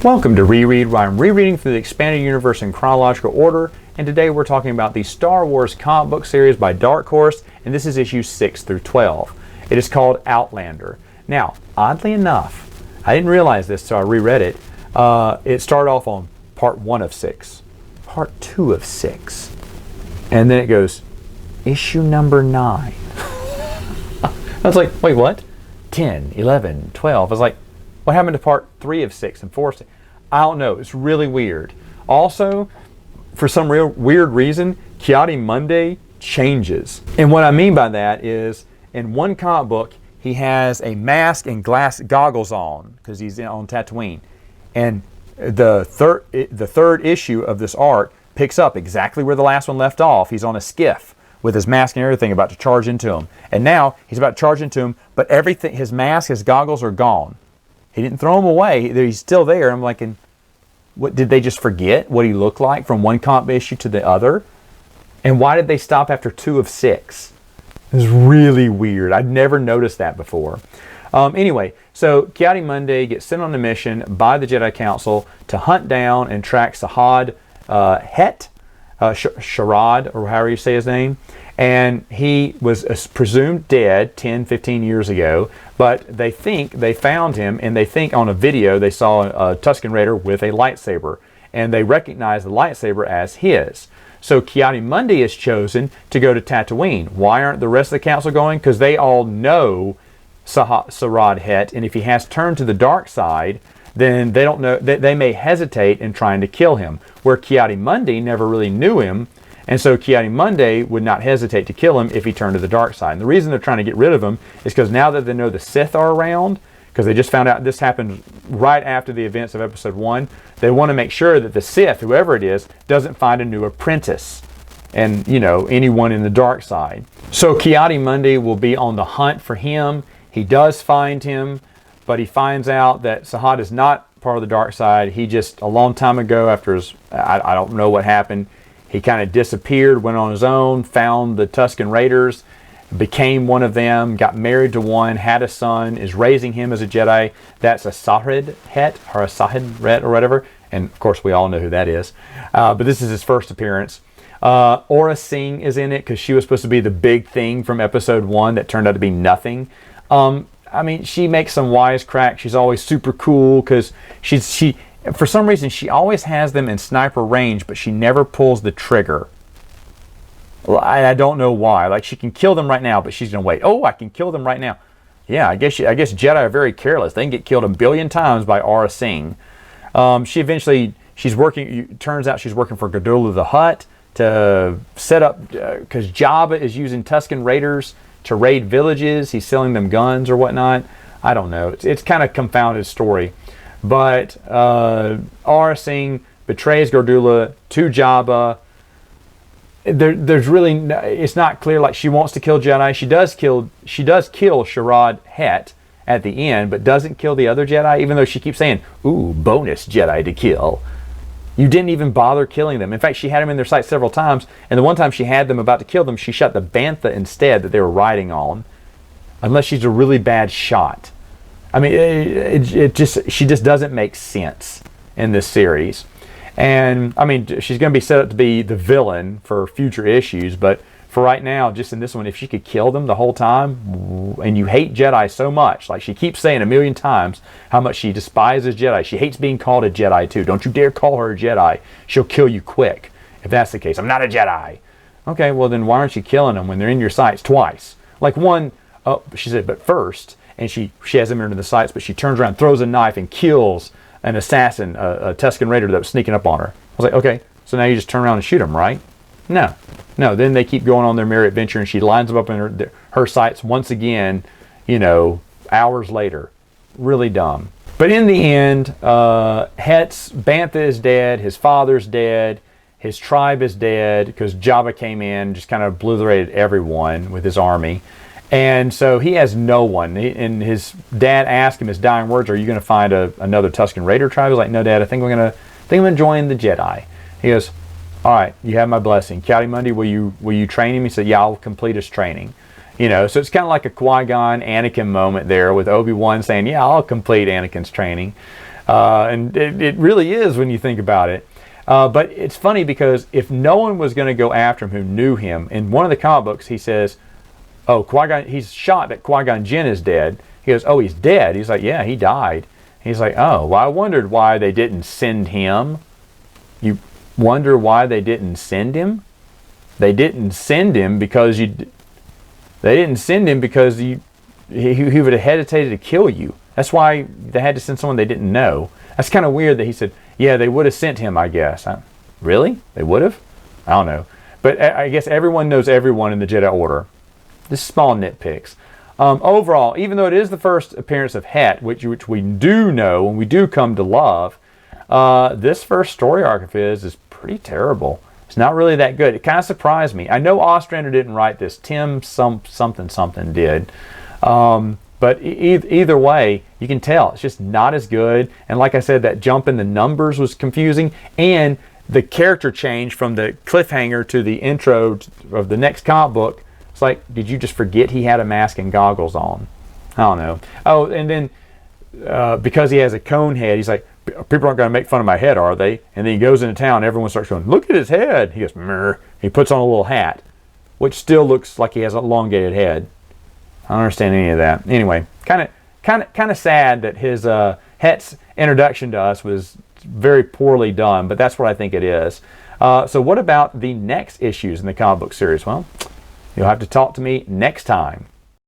Welcome to Reread, where I'm rereading through the expanded universe in chronological order, and today we're talking about the Star Wars comic book series by Dark Horse, and this is issues 6 through 12. It is called Outlander. Now, oddly enough, I didn't realize this, so I reread it. It started off on part 1 of 6, part 2 of 6, and then it goes, issue number 9. I was like, wait, what? 10, 11, 12. I was like, what happened to part 3 of 6 and 4 of 6? I don't know. It's really weird. Also, for some real weird reason, Ki-Adi-Mundi changes. And what I mean by that is, in one comic book, he has a mask and glass goggles on because he's on Tatooine. And the third issue of this arc picks up exactly where the last one left off. He's on a skiff with his mask and everything about to charge into him. And now he's about to charge into him, but everything, his mask, his goggles are gone. He didn't throw them away. He's still there. I'm like, what, did they just forget what he looked like from one comic issue to the other? And why did they stop after 2 of 6? It was really weird. I'd never noticed that before. Anyway, so Ki-Adi-Mundi gets sent on a mission by the Jedi Council to hunt down and track Sahad Het, Sharad, or however you say his name. And he was presumed dead 10, 15 years ago, but they think they found him, and they think on a video they saw a Tusken Raider with a lightsaber, and they recognize the lightsaber as his. So Ki-Adi-Mundi is chosen to go to Tatooine. Why aren't the rest of the council going? Because they all know Sharad Het, and if he has turned to the dark side, then they don't know. They may hesitate in trying to kill him, where Ki-Adi-Mundi never really knew him. And so Ki-Adi-Mundi would not hesitate to kill him if he turned to the dark side. And the reason they're trying to get rid of him is because now that they know the Sith are around, because they just found out this happened right after the events of Episode 1, they want to make sure that the Sith, whoever it is, doesn't find a new apprentice and, you know, anyone in the dark side. So Ki-Adi-Mundi will be on the hunt for him. He does find him, but he finds out that Sahad is not part of the dark side. He just, a long time ago, after his, I don't know what happened, he kind of disappeared, went on his own, found the Tusken Raiders, became one of them, got married to one, had a son, is raising him as a Jedi. That's a Sahad Het, or a Sahad Ret, or whatever. And of course, we all know who that is. But this is his first appearance. Aurra Sing is in it because she was supposed to be the big thing from Episode 1 that turned out to be nothing. I mean, she makes some wisecrack. She's always super cool because she for some reason, she always has them in sniper range, but she never pulls the trigger. I don't know why. Like, she can kill them right now, but she's going to wait. Oh, I can kill them right now. Yeah, I guess Jedi are very careless. They can get killed a billion times by Aurra Sing. Turns out she's working for Gardulla the Hutt to set up, because Jabba is using Tusken Raiders to raid villages. He's selling them guns or whatnot. I don't know. It's kind of a confounded story. But Aurra Sing betrays Gardulla to Jabba. There's really it's not clear. Like, she wants to kill Jedi. She does kill Sharad Het at the end, but doesn't kill the other Jedi. Even though she keeps saying, "Ooh, bonus Jedi to kill." You didn't even bother killing them. In fact, she had them in their sights several times. And the one time she had them about to kill them, she shot the bantha instead that they were riding on. Unless she's a really bad shot. I mean, she just doesn't make sense in this series. And, I mean, she's going to be set up to be the villain for future issues, but for right now, just in this one, if she could kill them the whole time, and you hate Jedi so much, like she keeps saying a million times how much she despises Jedi. She hates being called a Jedi, too. Don't you dare call her a Jedi. She'll kill you quick, if that's the case. I'm not a Jedi. Okay, well, then why aren't you killing them when they're in your sights twice? Like one, oh, she said, but first... And she has him into the sights, but she turns around, throws a knife, and kills an assassin, a Tusken Raider that was sneaking up on her. I was like, okay, so now you just turn around and shoot him, right? No. Then they keep going on their merry adventure, and she lines them up in her sights once again, you know, hours later. Really dumb. But in the end, Het's bantha is dead, his father's dead, his tribe is dead, because Jabba came in, just kind of obliterated everyone with his army. And so he has no one. And his dad asked him his dying words, "Are you going to find another Tusken Raider tribe?" He's like, "No, Dad. I think I'm going to join the Jedi." He goes, "All right, you have my blessing. Ki-Adi-Mundi, will you train him?" He said, "Yeah, I'll complete his training." You know, so it's kind of like a Qui-Gon Anakin moment there with Obi-Wan saying, "Yeah, I'll complete Anakin's training." And it really is when you think about it. But it's funny because if no one was going to go after him who knew him, in one of the comic books he says, oh, Qui-Gon, he's shocked that Qui-Gon Jinn is dead. He goes, oh, he's dead. He's like, yeah, he died. He's like, oh, well, I wondered why they didn't send him. You wonder why they didn't send him? They didn't send him because he would have hesitated to kill you. That's why they had to send someone they didn't know. That's kind of weird that he said, yeah, they would have sent him, I guess. Really? They would have? I don't know. But I guess everyone knows everyone in the Jedi Order. This is small nitpicks. Overall, even though it is the first appearance of Het, which we do know and we do come to love, this first story arc of his is pretty terrible. It's not really that good. It kind of surprised me. I know Ostrander didn't write this. Tim something did. But either way, you can tell it's just not as good. And like I said, that jump in the numbers was confusing. And the character change from the cliffhanger to the intro of the next comic book, it's like, did you just forget he had a mask and goggles on? I don't know. Oh, and then because he has a cone head, he's like, people aren't going to make fun of my head, are they? And then he goes into town, everyone starts going, look at his head. He goes, Mrr. He puts on a little hat, which still looks like he has an elongated head. I don't understand any of that. Anyway, kind of sad that his Het's introduction to us was very poorly done, but that's what I think it is. So what about the next issues in the comic book series? Well, you'll have to talk to me next time.